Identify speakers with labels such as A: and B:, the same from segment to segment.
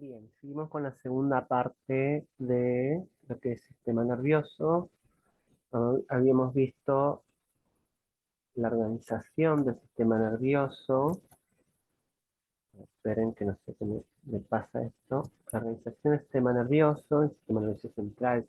A: Bien, seguimos con la segunda parte de lo que es sistema nervioso. Habíamos visto la organización del sistema nervioso. Esperen que no sé qué me pasa esto. La organización del sistema nervioso, el sistema nervioso central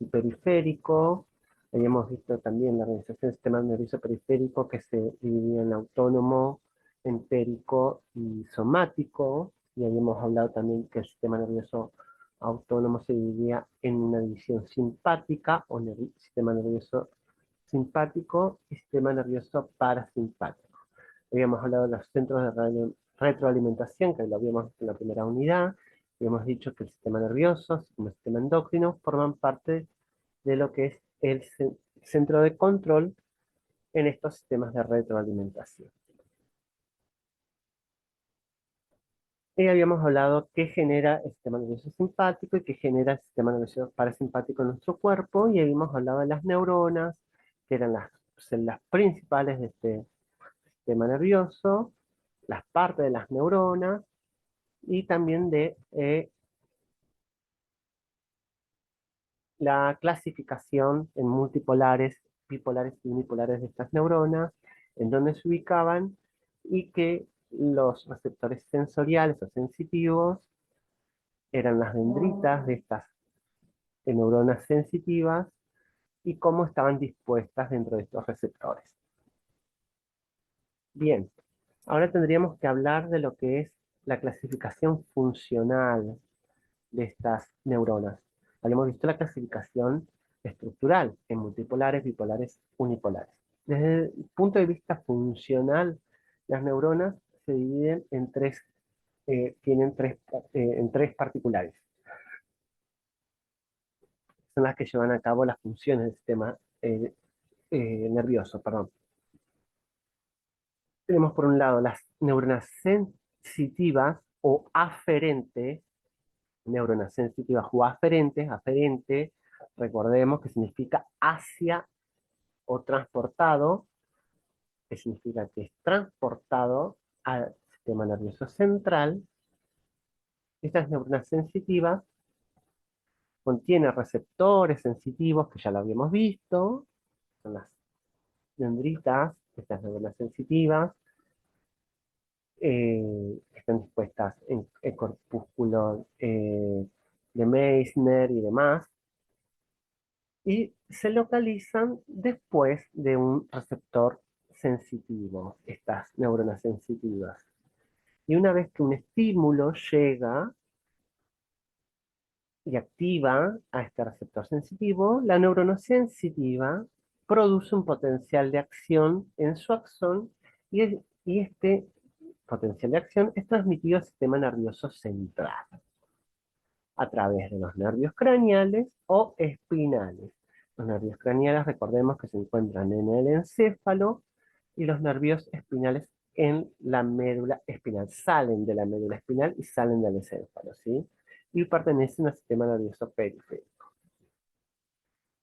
A: y periférico. Habíamos visto también la organización del sistema nervioso periférico que se dividía en autónomo, empérico y somático. Y habíamos hablado también que el sistema nervioso autónomo se dividía en una división simpática o sistema nervioso simpático y sistema nervioso parasimpático. Habíamos hablado de los centros de retroalimentación, que lo habíamos visto en la primera unidad. Habíamos dicho que el sistema nervioso, así como el sistema endocrino, forman parte de lo que es el centro de control en estos sistemas de retroalimentación. Y habíamos hablado qué genera el sistema nervioso simpático y qué genera el sistema nervioso parasimpático en nuestro cuerpo, y habíamos hablado de las neuronas, que eran las células principales de este sistema nervioso, las partes de las neuronas, y también de la clasificación en multipolares, bipolares y unipolares de estas neuronas, en donde se ubicaban, y que los receptores sensoriales o sensitivos eran las dendritas de estas neuronas sensitivas y cómo estaban dispuestas dentro de estos receptores. Bien, ahora tendríamos que hablar de lo que es la clasificación funcional de estas neuronas. Habíamos visto la clasificación estructural en multipolares, bipolares, unipolares. Desde el punto de vista funcional, las neuronas se dividen en tienen en tres particulares. Son las que llevan a cabo las funciones del sistema nervioso, perdón. Tenemos por un lado las neuronas sensitivas o aferentes, neuronas sensitivas o aferentes, aferente, recordemos que significa hacia o transportado, que significa que es transportado al sistema nervioso central. Estas neuronas sensitivas contienen receptores sensitivos, que ya lo habíamos visto, son las dendritas, estas neuronas sensitivas, están dispuestas en el corpúsculo de Meissner y demás, y se localizan después de un receptor sensitivo, estas neuronas sensitivas. Y una vez que un estímulo llega y activa a este receptor sensitivo, la neurona sensitiva produce un potencial de acción en su axón, y este potencial de acción es transmitido al sistema nervioso central a través de los nervios craneales o espinales. Los nervios craneales, recordemos que se encuentran en el encéfalo, y los nervios espinales en la médula espinal. Salen de la médula espinal y salen del encéfalo, ¿sí? Y pertenecen al sistema nervioso periférico.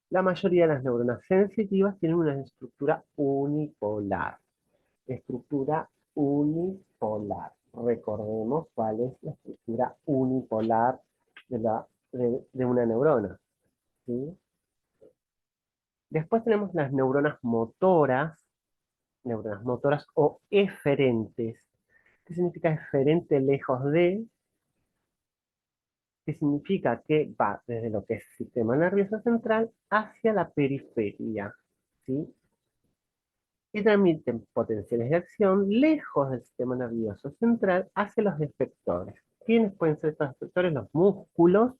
A: La mayoría de las neuronas sensitivas tienen una estructura unipolar. Estructura unipolar. Recordemos cuál es la estructura unipolar de una neurona, ¿sí? Después tenemos las neuronas motoras o eferentes. ¿Qué significa eferente? Lejos de, que significa que va desde lo que es el sistema nervioso central hacia la periferia, ¿sí? Y transmiten potenciales de acción lejos del sistema nervioso central hacia los efectores. ¿Quiénes pueden ser estos efectores? Los músculos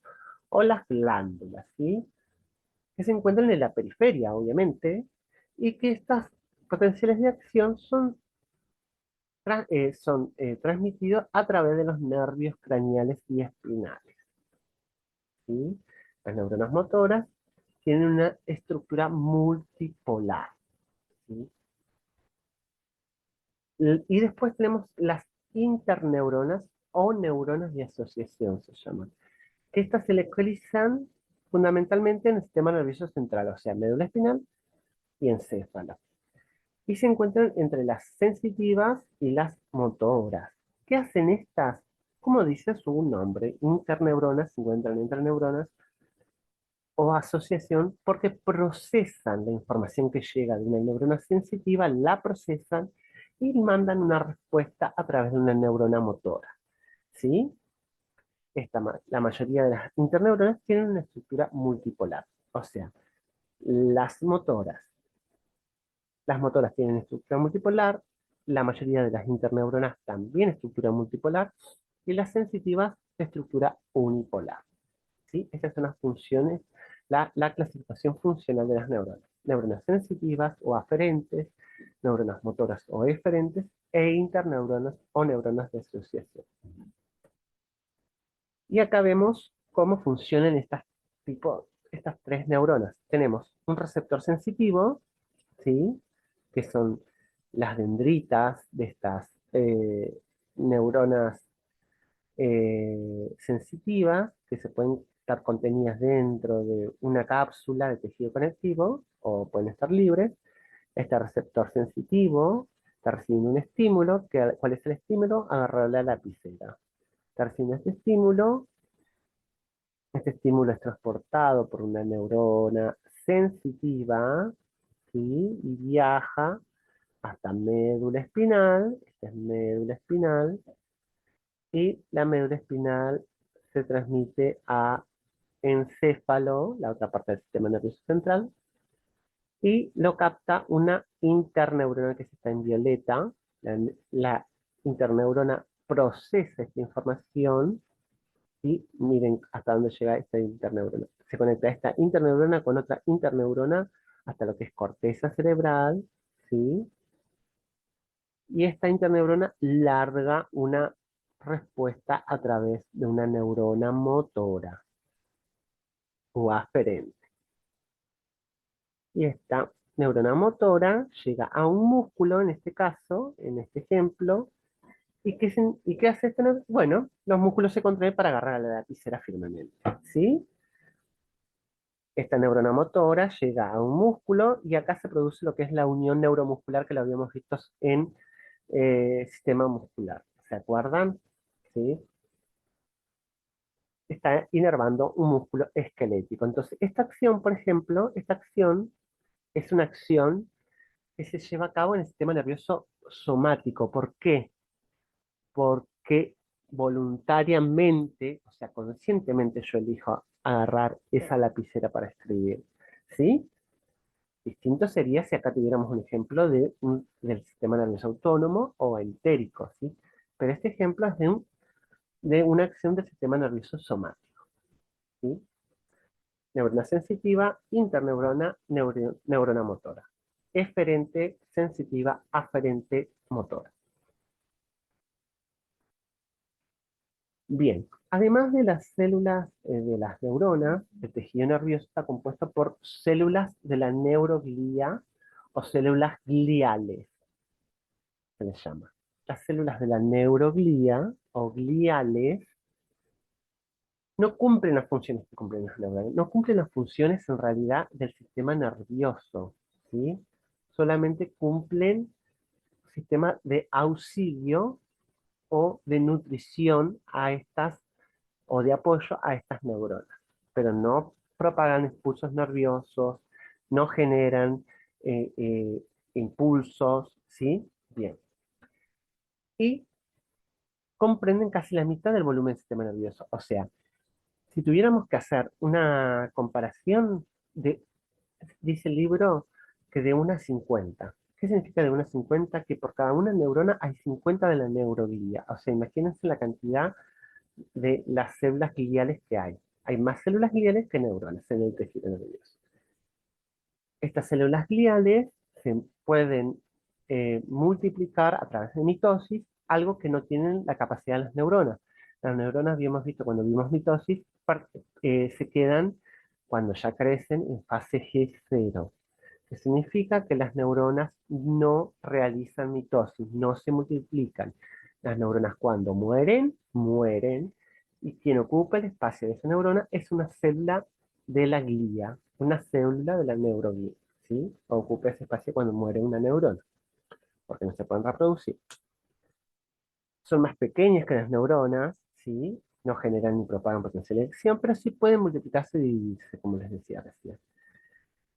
A: o las glándulas, ¿sí? Que se encuentran en la periferia, obviamente, y que estas potenciales de acción son transmitidos a través de los nervios craneales y espinales, ¿sí? Las neuronas motoras tienen una estructura multipolar, ¿sí? Y después tenemos las interneuronas o neuronas de asociación, se llaman. Estas se localizan fundamentalmente en el sistema nervioso central, o sea, médula espinal y encéfalo. Y se encuentran entre las sensitivas y las motoras. ¿Qué hacen estas? como dice su nombre, interneuronas, se encuentran entre neuronas, o asociación porque procesan la información que llega de una neurona sensitiva, la procesan y mandan una respuesta a través de una neurona motora. ¿Sí? La mayoría de las interneuronas tienen una estructura multipolar. O sea, las motoras. Las motoras tienen estructura multipolar, la mayoría de las interneuronas también estructura multipolar, y las sensitivas estructura unipolar. ¿Sí? Estas son las funciones, la clasificación funcional de las neuronas. Neuronas sensitivas o aferentes, neuronas motoras o eferentes, e interneuronas o neuronas de asociación. Y acá vemos cómo funcionan estas tres neuronas. Tenemos un receptor sensitivo, ¿sí? Que son las dendritas de estas neuronas sensitivas que se pueden estar contenidas dentro de una cápsula de tejido conectivo o pueden estar libres. Este receptor sensitivo está recibiendo un estímulo. ¿Cuál es el estímulo? Agarrar la lapicera. Está recibiendo este estímulo es transportado por una neurona sensitiva, ¿sí? Y viaja hasta médula espinal. Esta es médula espinal. Y la médula espinal se transmite a encéfalo, la otra parte del sistema nervioso central, y lo capta una interneurona que está en violeta. La interneurona procesa esta información y miren hasta dónde llega esta interneurona. Se conecta esta interneurona con otra interneurona hasta lo que es corteza cerebral, ¿sí? Y esta interneurona larga una respuesta a través de una neurona motora o aferente. Y esta neurona motora llega a un músculo, en este caso, en este ejemplo. ¿Y qué hace esta neurona? Bueno, los músculos se contraen para agarrar a la lapicera firmemente, ¿sí? Esta neurona motora llega a un músculo y acá se produce lo que es la unión neuromuscular que lo habíamos visto en sistema muscular. ¿Se acuerdan? ¿Sí? Está inervando un músculo esquelético. Entonces, esta acción, por ejemplo, esta acción es una acción que se lleva a cabo en el sistema nervioso somático. ¿Por qué? Porque voluntariamente, o sea, conscientemente yo elijo agarrar esa lapicera para escribir. ¿Sí? Distinto sería si acá tuviéramos un ejemplo del sistema nervioso autónomo o entérico, ¿sí? Pero este ejemplo es de una acción del sistema nervioso somático, ¿sí? Neurona sensitiva, interneurona, neurona motora. Eferente, sensitiva, aferente, motora. Bien, además de las células de las neuronas, el tejido nervioso está compuesto por células de la neuroglía o células gliales, se les llama. Las células de la neuroglía o gliales no cumplen las funciones que cumplen las neuronas, no cumplen las funciones en realidad del sistema nervioso, ¿sí? Solamente cumplen sistema de auxilio o de nutrición a estas, o de apoyo a estas neuronas, pero no propagan impulsos nerviosos, no generan eh, eh, impulsos, ¿sí? Bien. Y comprenden casi la mitad del volumen del sistema nervioso. O sea, si tuviéramos que hacer una comparación, dice el libro que de unas 50. ¿Qué significa de unas 50? Que por cada una neurona hay 50 de la neuroglía. O sea, imagínense la cantidad de las células gliales que hay. Hay más células gliales que neuronas en el tejido nervioso. Estas células gliales se pueden multiplicar a través de mitosis, algo que no tienen la capacidad de las neuronas. Las neuronas, habíamos visto cuando vimos mitosis, se quedan cuando ya crecen en fase G0, que significa que las neuronas no realizan mitosis, no se multiplican. Las neuronas cuando mueren, mueren, y quien ocupa el espacio de esa neurona es una célula de la glía, una célula de la neuroglía, ¿sí? Ocupa ese espacio cuando muere una neurona, porque no se pueden reproducir. Son más pequeñas que las neuronas, ¿sí? No generan ni propagan potencial de acción, pero sí pueden multiplicarse y dividirse, como les decía recién.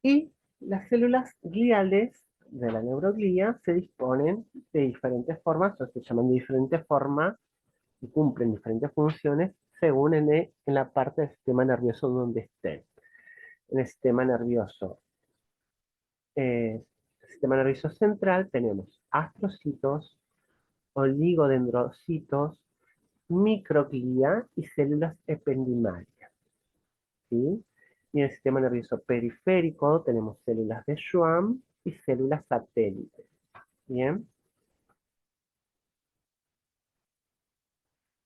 A: Y las células gliales de la neuroglía se disponen de diferentes formas, o se llaman de diferentes formas, y cumplen diferentes funciones según en la parte del sistema nervioso donde estén. En el sistema nervioso central tenemos astrocitos, oligodendrocitos, microglia y células ependimarias, ¿sí? Y en el sistema nervioso periférico tenemos células de Schwann y células satélites. Bien,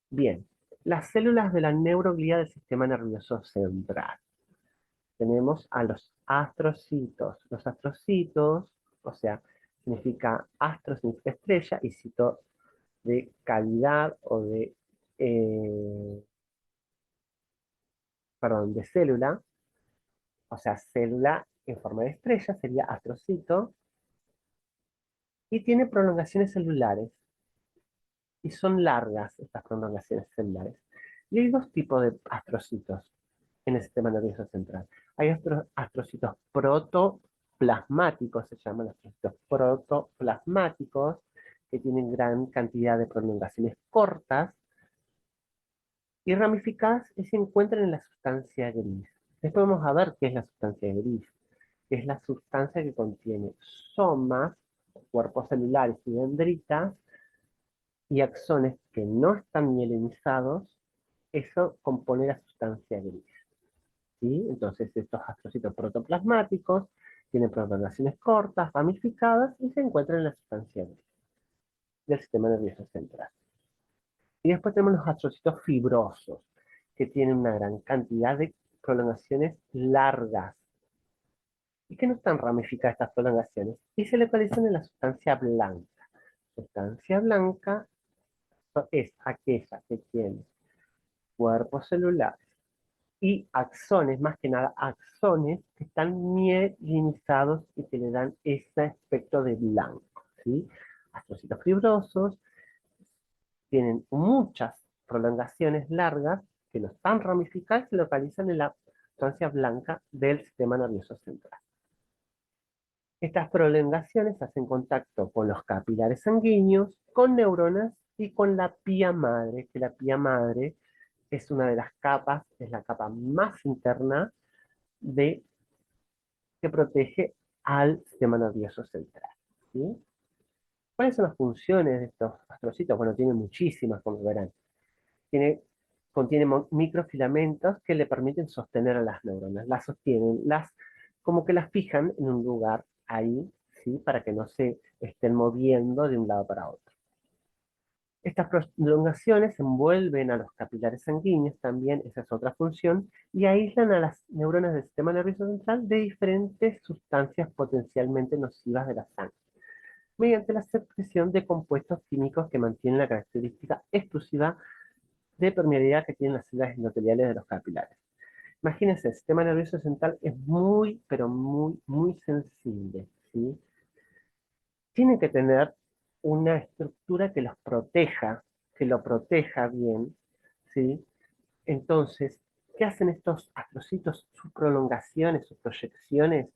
A: bien. Las células de la neuroglía del sistema nervioso central. Tenemos a los astrocitos. Los astrocitos, o sea, significa astro significa estrella y cito de calidad o de, perdón, de célula, o sea, célula en forma de estrella sería astrocito y tiene prolongaciones celulares y son largas estas prolongaciones celulares. Y hay dos tipos de astrocitos en el sistema nervioso central. Hay astrocitos protoplasmáticos, se llaman astrocitos protoplasmáticos, que tienen gran cantidad de prolongaciones cortas y ramificadas y se encuentran en la sustancia gris. Después vamos a ver qué es la sustancia gris, que es la sustancia que contiene somas, cuerpos celulares y dendritas, y axones que no están mielinizados, eso compone la sustancia gris, ¿sí? Entonces estos astrocitos protoplasmáticos tienen prolongaciones cortas, ramificadas y se encuentran en la sustancia gris del sistema nervioso central. Y después tenemos los astrocitos fibrosos, que tienen una gran cantidad de prolongaciones largas y que no están ramificadas estas prolongaciones y se localizan en la sustancia blanca. Sustancia blanca es aquella que tiene cuerpos celulares y axones, más que nada axones que están mielinizados y que le dan ese aspecto de blanco, ¿sí? Astrocitos fibrosos tienen muchas prolongaciones largas que no están ramificadas y se localizan en la sustancia blanca del sistema nervioso central. Estas prolongaciones hacen contacto con los capilares sanguíneos, con neuronas y con la pía madre, que la pía madre es una de las capas, es la capa más interna de, que protege al sistema nervioso central, ¿sí? ¿Cuáles son las funciones de estos astrocitos? Bueno, tiene muchísimas, como verán. Contiene microfilamentos que le permiten sostener a las neuronas, las sostienen, como que las fijan en un lugar ahí, ¿sí? Para que no se estén moviendo de un lado para otro. Estas prolongaciones envuelven a los capilares sanguíneos, también esa es otra función, y aíslan a las neuronas del sistema nervioso central de diferentes sustancias potencialmente nocivas de la sangre, mediante la secreción de compuestos químicos que mantienen la característica exclusiva de permeabilidad que tienen las células endoteliales de los capilares. Imagínense, el sistema nervioso central es muy, pero muy, muy sensible, ¿sí? Tienen que tener una estructura que lo proteja bien, ¿sí? Entonces, ¿qué hacen estos astrocitos? Sus prolongaciones, sus proyecciones,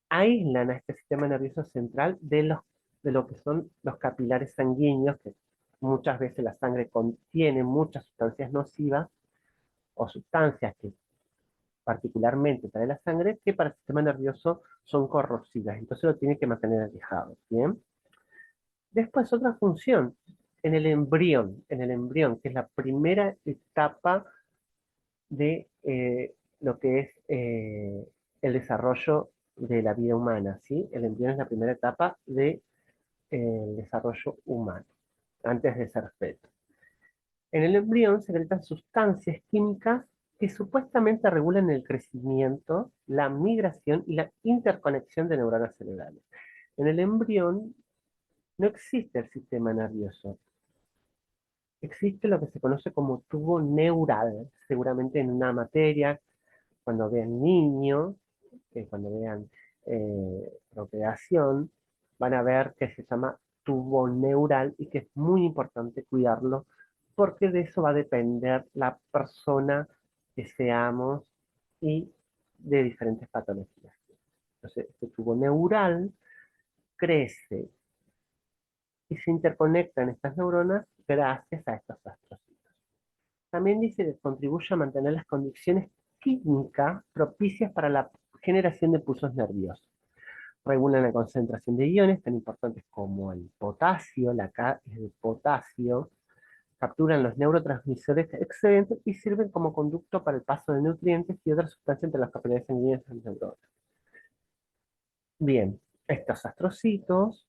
A: aíslan a este sistema nervioso central de lo que son los capilares sanguíneos, que muchas veces la sangre contiene muchas sustancias nocivas o sustancias que particularmente trae la sangre, que para el sistema nervioso son corrosivas, entonces lo tiene que mantener alejado, ¿bien? Después otra función, en el embrión, que es la primera etapa de lo que es el desarrollo de la vida humana, ¿sí? El embrión es la primera etapa del desarrollo humano, antes de ser feto. En el embrión se secretan sustancias químicas que supuestamente regulan el crecimiento, la migración y la interconexión de neuronas celulares. En el embrión no existe el sistema nervioso, existe lo que se conoce como tubo neural, seguramente en una materia, cuando vean niños, cuando vean procreación, van a ver que se llama tubo neural y que es muy importante cuidarlo porque de eso va a depender la persona que seamos y de diferentes patologías. Entonces, este tubo neural crece y se interconectan estas neuronas gracias a estos astrocitos. También dice que contribuye a mantener las condiciones químicas propicias para la generación de pulsos nerviosos. Regulan la concentración de iones tan importantes como el potasio, el potasio, capturan los neurotransmisores excedentes y sirven como conducto para el paso de nutrientes y otras sustancias entre las capilares sanguíneas de las neuronas. Bien, estos astrocitos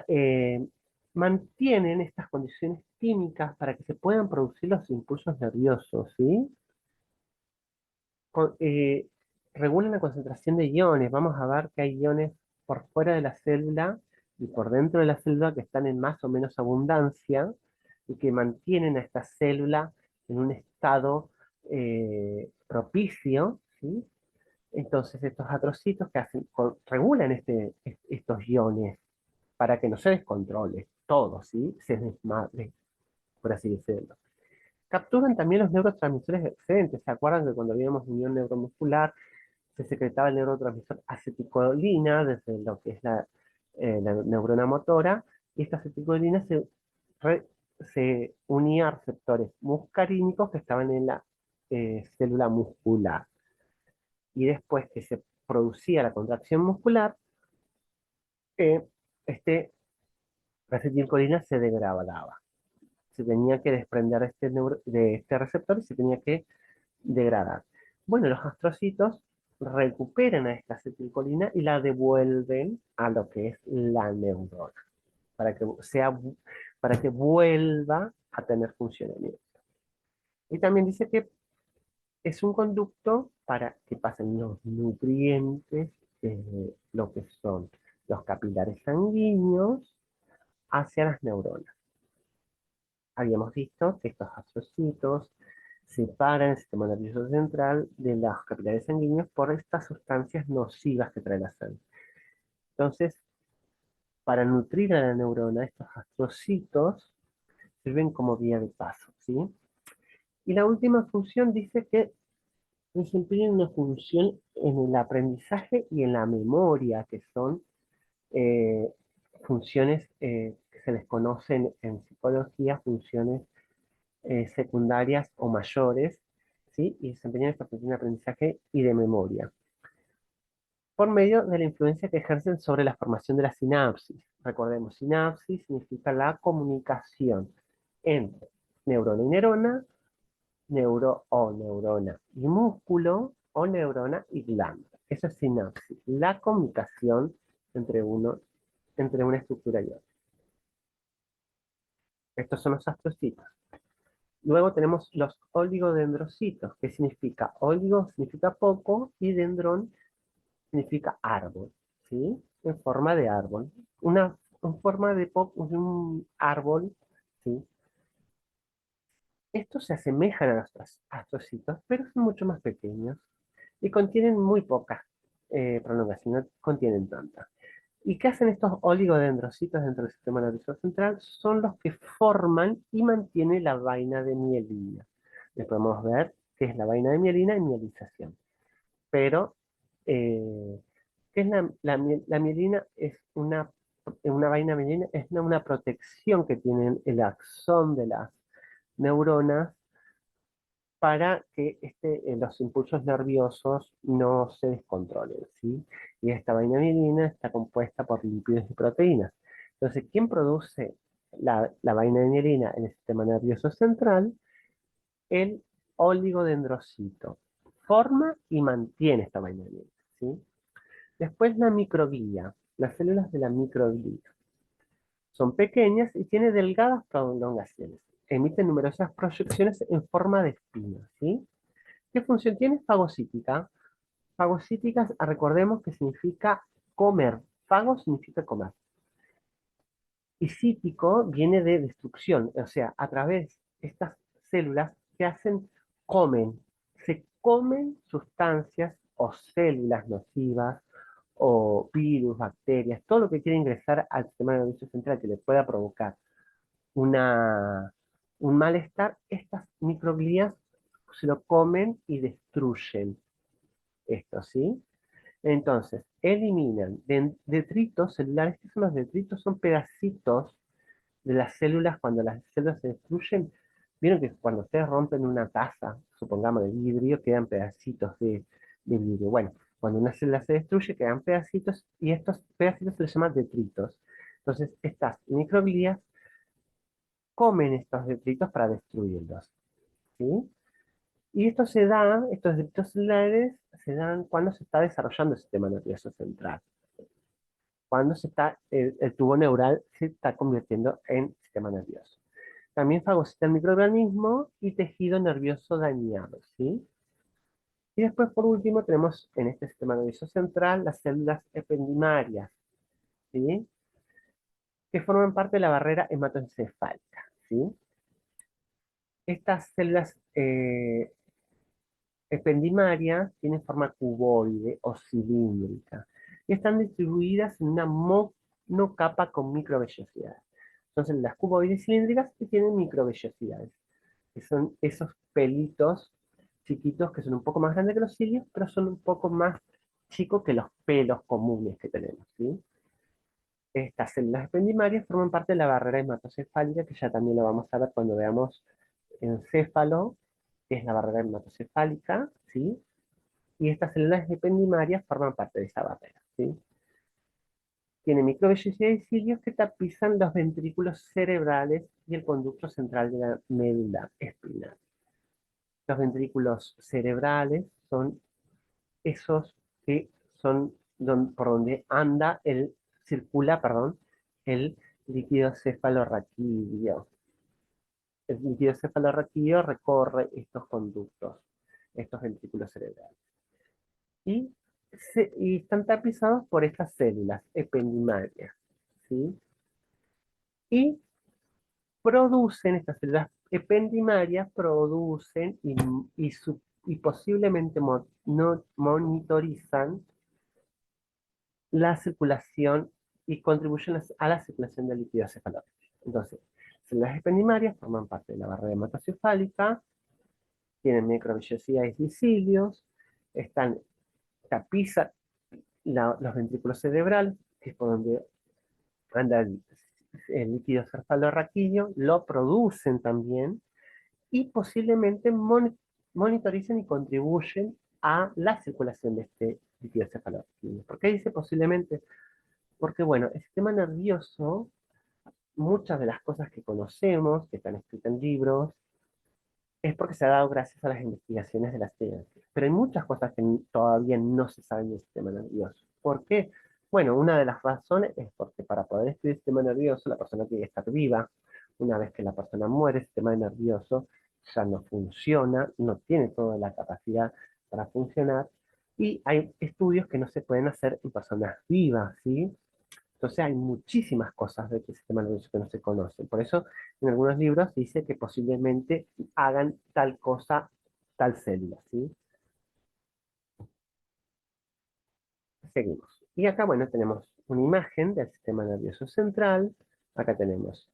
A: eh, mantienen estas condiciones químicas para que se puedan producir los impulsos nerviosos, ¿sí? Con- eh, Regulan la concentración de iones. Vamos a ver que hay iones por fuera de la célula y por dentro de la célula que están en más o menos abundancia y que mantienen a esta célula en un estado propicio, ¿sí? Entonces estos atrocitos que hacen, regulan estos iones para que no se descontrole todo, ¿sí? Se desmadre, por así decirlo. Capturan también los neurotransmisores excedentes. ¿Se acuerdan que cuando habíamos unión neuromuscular se secretaba el neurotransmisor acetilcolina desde lo que es la neurona motora? Y esta acetilcolina se unía a receptores muscarínicos que estaban en la célula muscular. Y después que se producía la contracción muscular, este acetilcolina se degradaba. Se tenía que desprender de este receptor y se tenía que degradar. Bueno, los astrocitos recuperan a esta acetilcolina y la devuelven a lo que es la neurona, para que para que vuelva a tener funcionamiento. Y también dice que es un conducto para que pasen los nutrientes, lo que son los capilares sanguíneos, hacia las neuronas. Habíamos visto que estos astrocitos separan el sistema nervioso central de los capilares sanguíneos por estas sustancias nocivas que trae la sangre. Entonces, para nutrir a la neurona, estos astrocitos sirven como vía de paso, ¿sí? Y la última función dice que desempeñan una función en el aprendizaje y en la memoria, que son eh, funciones que se les conocen en psicología, funciones secundarias o mayores, ¿sí? Y desempeñan esta función de aprendizaje y de memoria, por medio de la influencia que ejercen sobre la formación de la sinapsis. Recordemos, sinapsis significa la comunicación entre neurona y neurona, neuro o neurona y músculo, o neurona y glándula. Eso es sinapsis, la comunicación entre entre una estructura y otra. Estos son los astrocitos. Luego tenemos los oligodendrocitos. ¿Qué significa? Oligo significa poco y dendrón significa árbol, ¿sí? En forma de árbol. En forma de un árbol, ¿sí? Estos se asemejan a los astrocitos, pero son mucho más pequeños y contienen muy pocas prolongaciones, no contienen tantas. ¿Y qué hacen estos oligodendrocitos dentro del sistema nervioso central? Son los que forman y mantienen la vaina de mielina. Les podemos ver qué es la vaina de mielina y mielización. Pero, ¿qué es la mielina? Es una vaina mielina, es una protección que tiene el axón de las neuronas para que los impulsos nerviosos no se descontrolen, ¿sí? Y esta vaina mielina está compuesta por lípidos y proteínas. Entonces, ¿quién produce la vaina de mielina en el sistema nervioso central? El oligodendrocito. Forma y mantiene esta vaina de mielina, ¿sí? Después la microglía, las células de la microglía. Son pequeñas y tienen delgadas prolongaciones. Emiten numerosas proyecciones en forma de espina, ¿sí? ¿Qué función tiene? Fagocítica. Fagocíticas, recordemos que significa comer. Fago significa comer. Y cítico viene de destrucción, o sea, a través de estas células que hacen, comen, se comen sustancias o células nocivas o virus, bacterias, todo lo que quiere ingresar al sistema nervioso central que le pueda provocar un malestar, estas microglías se lo comen y destruyen esto, ¿sí? Entonces, eliminan detritos celulares. ¿Qué son los detritos? Son pedacitos de las células cuando las células se destruyen. Vieron que cuando ustedes rompen una taza, supongamos de vidrio, quedan pedacitos de vidrio. Bueno, cuando una célula se destruye, quedan pedacitos y estos pedacitos se les llaman detritos. Entonces, estas microglías comen estos detritos para destruirlos, ¿sí? Y esto se da, estos detritos celulares se dan cuando se está desarrollando el sistema nervioso central, cuando el tubo neural se está convirtiendo en sistema nervioso. También fagocita el microorganismo y tejido nervioso dañado, ¿sí? Y después, por último, tenemos en este sistema nervioso central las células ependimarias, ¿sí? Que forman parte de la barrera hematoencefálica, ¿sí? Estas células ependimarias tienen forma cuboide o cilíndrica y están distribuidas en una monocapa con microvellosidades. Son células cuboides cilíndricas que tienen microvellosidades, que son esos pelitos chiquitos que son un poco más grandes que los cilios, pero son un poco más chicos que los pelos comunes que tenemos, ¿sí? Estas células ependimarias forman parte de la barrera hematocefálica, que ya también lo vamos a ver cuando veamos encéfalo, que es la barrera hematocefálica, ¿sí? Y estas células ependimarias forman parte de esa barrera, ¿sí? Tiene microvellosidades y cilios que tapizan los ventrículos cerebrales y el conducto central de la médula espinal. Los ventrículos cerebrales son esos que son por donde circula, perdón, el líquido cefalorraquídeo. El líquido cefalorraquídeo recorre estos conductos, estos ventrículos cerebrales. Y, y están tapizados por estas células ependimarias, ¿sí? Y producen, estas células ependimarias producen y posiblemente no monitorizan la circulación y contribuyen a la circulación del líquido cefalorraquídeo. Entonces, células ependimarias forman parte de la barrera hematocefálica, tienen microvellosidades y cilios, tapizan los ventrículos cerebrales, que es por donde anda el líquido cefalorraquídeo, lo producen también y posiblemente monitoricen y contribuyen a la circulación de este líquido cefalorraquídeo. ¿Por qué dice posiblemente? Porque, bueno, el sistema nervioso, muchas de las cosas que conocemos, que están escritas en libros, es porque se ha dado gracias a las investigaciones de la ciencia. Pero hay muchas cosas que todavía no se saben del sistema nervioso. ¿Por qué? Bueno, una de las razones es porque para poder estudiar el sistema nervioso, la persona tiene que estar viva. Una vez que la persona muere, el sistema nervioso ya no funciona, no tiene toda la capacidad para funcionar. Y hay estudios que no se pueden hacer en personas vivas, ¿sí? Entonces hay muchísimas cosas del sistema nervioso que no se conocen. Por eso en algunos libros dice que posiblemente hagan tal cosa, tal célula, ¿sí? Seguimos. Y acá, bueno, tenemos una imagen del sistema nervioso central. Acá tenemos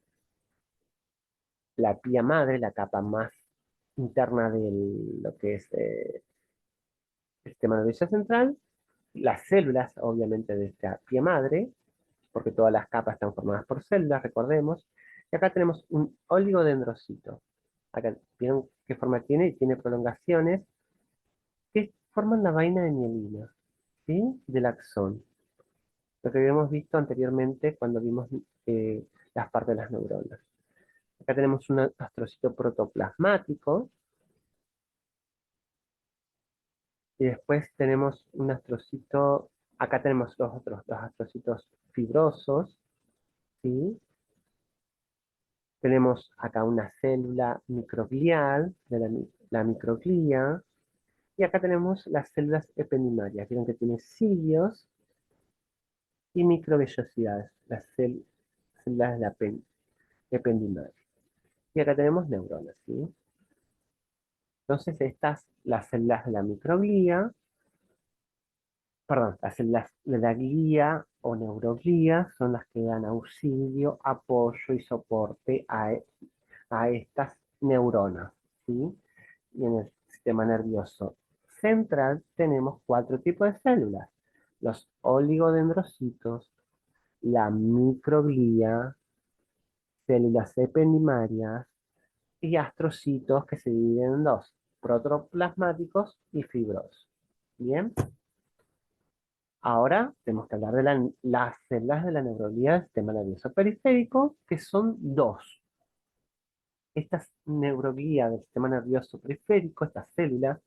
A: la pía madre, la capa más interna de lo que es el sistema nervioso central. Las células, obviamente, de esta pía madre, porque todas las capas están formadas por células, recordemos. Y acá tenemos un oligodendrocito. Acá vieron qué forma tiene, y tiene prolongaciones que forman la vaina de mielina, ¿sí? Del axón. Lo que habíamos visto anteriormente cuando vimos las partes de las neuronas. Acá tenemos un astrocito protoplasmático y después tenemos un astrocito, acá tenemos los otros dos astrocitos fibrosos, ¿sí? Tenemos acá una célula microglial de la microglía. Y acá tenemos las células ependimarias. Vieron que tiene cilios y microvellosidades, las células de la ependimaria. Y acá tenemos neuronas, ¿sí? Entonces estas, las células de la microglía, perdón, las células de la glía o neuroglía son las que dan auxilio, apoyo y soporte a estas neuronas, ¿sí? Y en el sistema nervioso central tenemos cuatro tipos de células: los oligodendrocitos, la microglía, células ependimarias y astrocitos, que se dividen en dos: protoplasmáticos y fibrosos. Bien, ahora tenemos que hablar de las células de la neuroglía del sistema nervioso periférico, que son dos. Estas neuroglía del sistema nervioso periférico, estas células,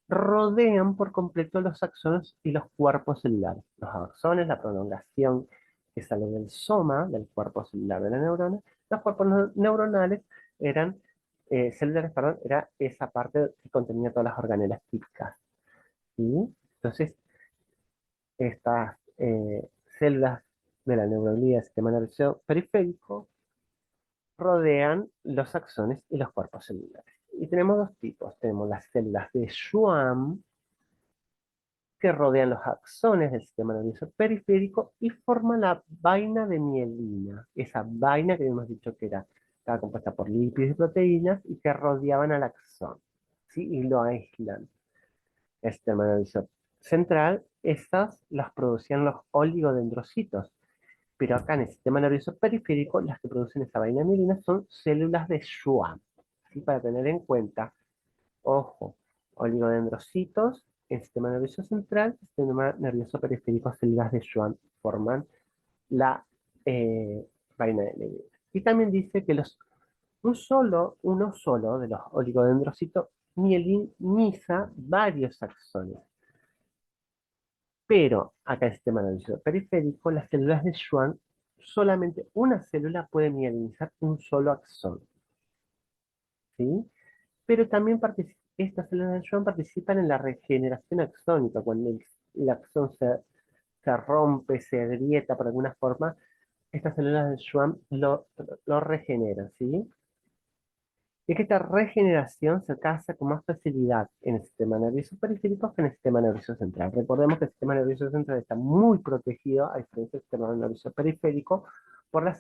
A: rodean por completo los axones y los cuerpos celulares. Los axones, la prolongación que sale del soma, del cuerpo celular de la neurona. Los cuerpos neuronales eran, celulares, perdón, era esa parte que contenía todas las organelas típicas. ¿Sí? Entonces, estas células de la neuroglía del sistema nervioso periférico rodean los axones y los cuerpos celulares. Y tenemos dos tipos. Tenemos las células de Schwann, que rodean los axones del sistema nervioso periférico y forman la vaina de mielina. Esa vaina que hemos dicho que estaba compuesta por lípidos y proteínas y que rodeaban al axón, ¿sí? Y lo aíslan. El sistema nervioso central, estas las producían los oligodendrocitos, pero acá en el sistema nervioso periférico, las que producen esa vaina de mielina son células de Schwann, ¿sí? Para tener en cuenta. Ojo, oligodendrocitos, el sistema nervioso central, el sistema nervioso periférico, células de Schwann forman la eh, vaina de Leydig. Y también dice que uno solo de los oligodendrocitos mieliniza varios axones. Pero acá en el sistema nervioso periférico, las células de Schwann, solamente una célula puede mielinizar un solo axón, ¿sí? Pero también estas células de Schwann participan en la regeneración axónica, cuando el axón se rompe, se agrieta por alguna forma, estas células de Schwann lo regeneran, ¿sí? Y que esta regeneración se casa con más facilidad en el sistema nervioso periférico que en el sistema nervioso central. Recordemos que el sistema nervioso central está muy protegido, a diferencia del sistema nervioso periférico, por,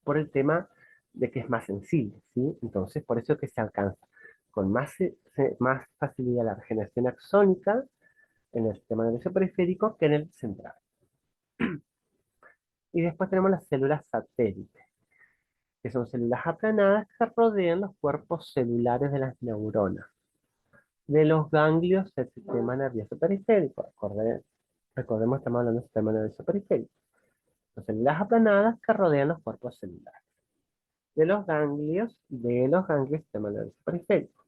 A: por el tema de que es más sensible, ¿sí? Entonces, por eso es que se alcanza con más facilidad la regeneración axónica en el sistema nervioso periférico que en el central. Y después tenemos las células satélites, que son células aplanadas que rodean los cuerpos celulares de las neuronas, de los ganglios del sistema nervioso periférico. Recordemos que estamos hablando del sistema nervioso periférico. Son células aplanadas que rodean los cuerpos celulares, de los ganglios del sistema nervioso periférico.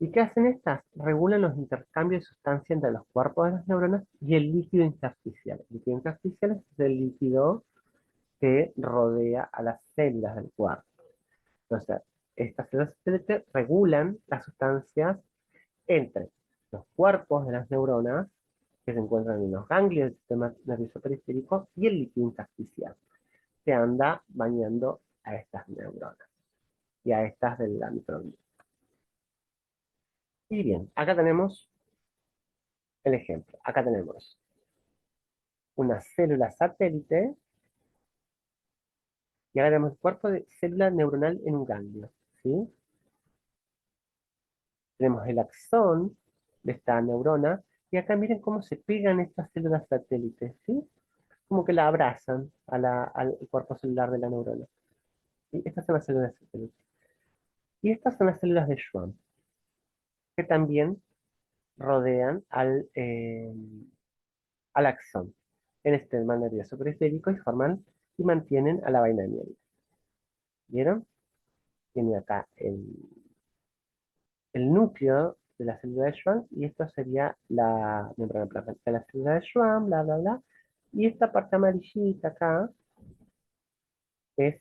A: ¿Y qué hacen estas? Regulan los intercambios de sustancias entre los cuerpos de las neuronas y el líquido intersticial. El líquido intersticial es el líquido que rodea a las células del cuerpo. Entonces, estas células satélites regulan las sustancias entre los cuerpos de las neuronas, que se encuentran en los ganglios del sistema nervioso periférico, y el líquido intersticial, que anda bañando a estas neuronas y a estas de la microglía. Y bien, acá tenemos el ejemplo. Acá tenemos una célula satélite y ahora tenemos el cuerpo de célula neuronal en un ganglio, ¿sí? Tenemos el axón de esta neurona y acá miren cómo se pegan estas células satélites, ¿sí? Como que la abrazan al cuerpo celular de la neurona. ¿Sí? Estas son las células satélites. Y estas son las células de Schwann, que también rodean al axón en este sistema nervioso periférico y forman y mantienen a la vaina de mielina. ¿Vieron? Tiene acá el núcleo de la célula de Schwann y esto sería la membrana plasmática de la célula de Schwann, bla, bla, bla. Y esta parte amarillita acá es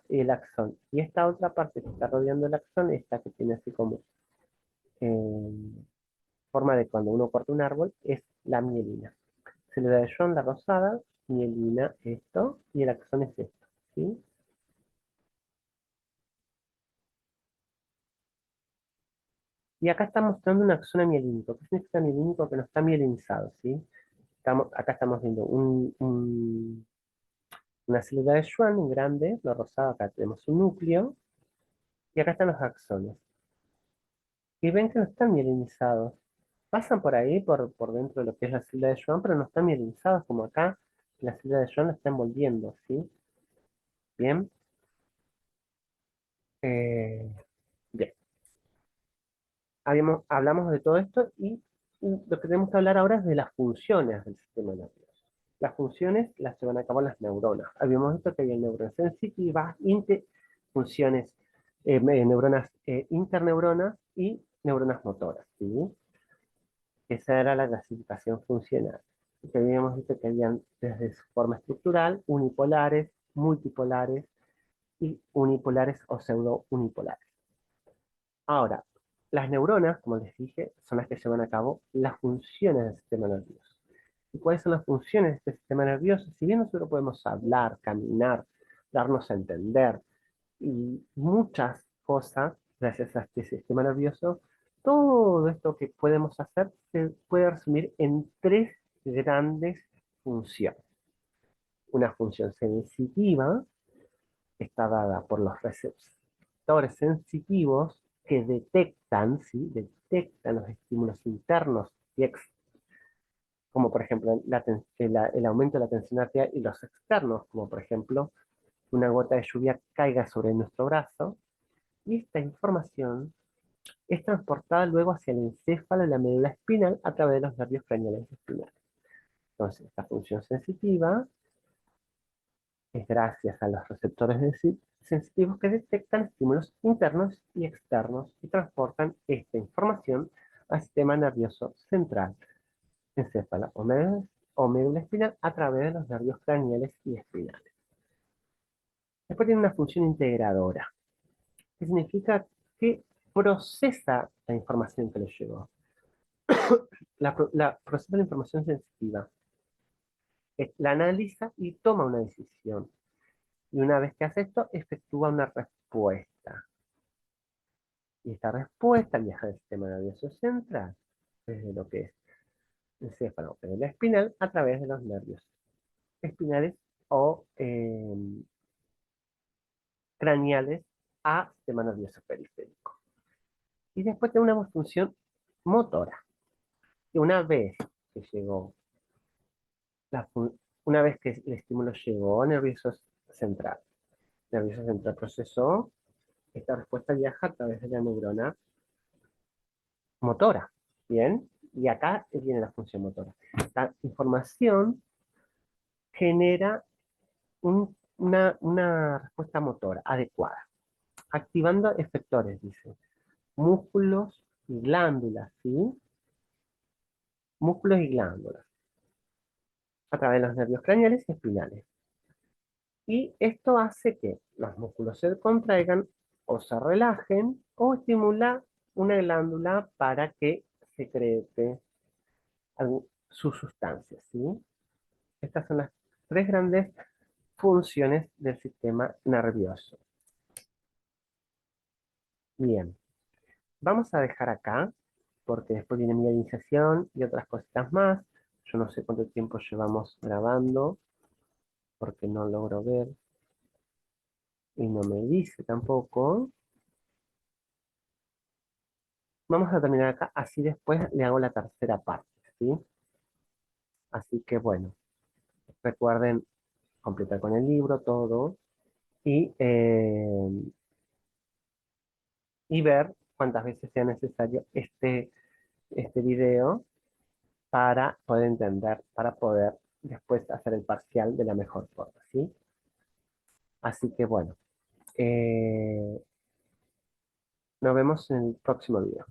A: el axón. Y esta otra parte que está rodeando el axón, esta que tiene así como eh, forma de cuando uno corta un árbol, es la mielina. Célula de Schwann, la rosada, mielina, esto, y el axón es esto, ¿sí? Y acá está mostrando un axón amielínico. ¿Qué significa mielínico? Que no está mielinizado, ¿sí? Acá estamos viendo una célula de Schwann, un grande, lo rosado, acá tenemos un núcleo, y acá están los axones. Y ven que no están mielinizados. Pasan por ahí, por dentro de lo que es la célula de Schwann, pero no están mielinizados, como acá la célula de Schwann lo está envolviendo, ¿sí? Bien. Eh, bien. Hablamos de todo esto y lo que tenemos que hablar ahora es de las funciones del sistema nervioso. Las funciones las llevan a cabo las neuronas. Habíamos visto que hay neuronas sensitivas, funciones, neuronas interneuronas y neuronas motoras, ¿sí? Esa era la clasificación funcional. Que habíamos visto que habían desde su forma estructural, unipolares, multipolares y unipolares o pseudo-unipolares. Ahora, las neuronas, como les dije, son las que llevan a cabo las funciones del sistema nervioso. ¿Y cuáles son las funciones de este sistema nervioso? Si bien nosotros podemos hablar, caminar, darnos a entender y muchas cosas gracias a este sistema nervioso, todo esto que podemos hacer se puede resumir en tres grandes funciones. Una función sensitiva, que está dada por los receptores sensitivos que detectan, ¿sí? Detectan los estímulos internos y como por ejemplo el aumento de la tensión arterial, y los externos, como por ejemplo una gota de lluvia caiga sobre nuestro brazo, y esta información es transportada luego hacia el encéfalo y la médula espinal a través de los nervios craneales espinales. Entonces, esta función sensitiva es gracias a los receptores sensitivos que detectan estímulos internos y externos y transportan esta información al sistema nervioso central, encéfalo o médula espinal a través de los nervios craneales y espinales. Después tiene una función integradora, que significa que procesa la información que le llegó. Procesa la información sensitiva, la analiza y toma una decisión. Y una vez que hace esto, efectúa una respuesta. Y esta respuesta viaja del sistema nervioso central, desde lo que es el encéfalo o la espinal, a través de los nervios espinales o craneales a sistema nervioso periférico. Y después tiene una función motora. Y que llegó, la una vez que el estímulo llegó al nervioso central procesó, esta respuesta viaja a través de la neurona motora. Bien, y acá viene la función motora. La información genera una respuesta motora adecuada, activando efectores, dice, músculos y glándulas, ¿sí? Músculos y glándulas, a través de los nervios craneales y espinales. Y esto hace que los músculos se contraigan o se relajen o estimula una glándula para que secrete sus sustancias, ¿sí? Estas son las tres grandes funciones del sistema nervioso. Bien, vamos a dejar acá, porque después viene mi iniciación y otras cositas más. Yo no sé cuánto tiempo llevamos grabando, porque no logro ver y no me dice tampoco. Vamos a terminar acá, así después le hago la tercera parte, ¿sí? Así que bueno, recuerden completar con el libro todo y, eh, y ver cuántas veces sea necesario este video para poder entender, para poder después hacer el parcial de la mejor forma, ¿sí? Así que bueno, eh, nos vemos en el próximo video.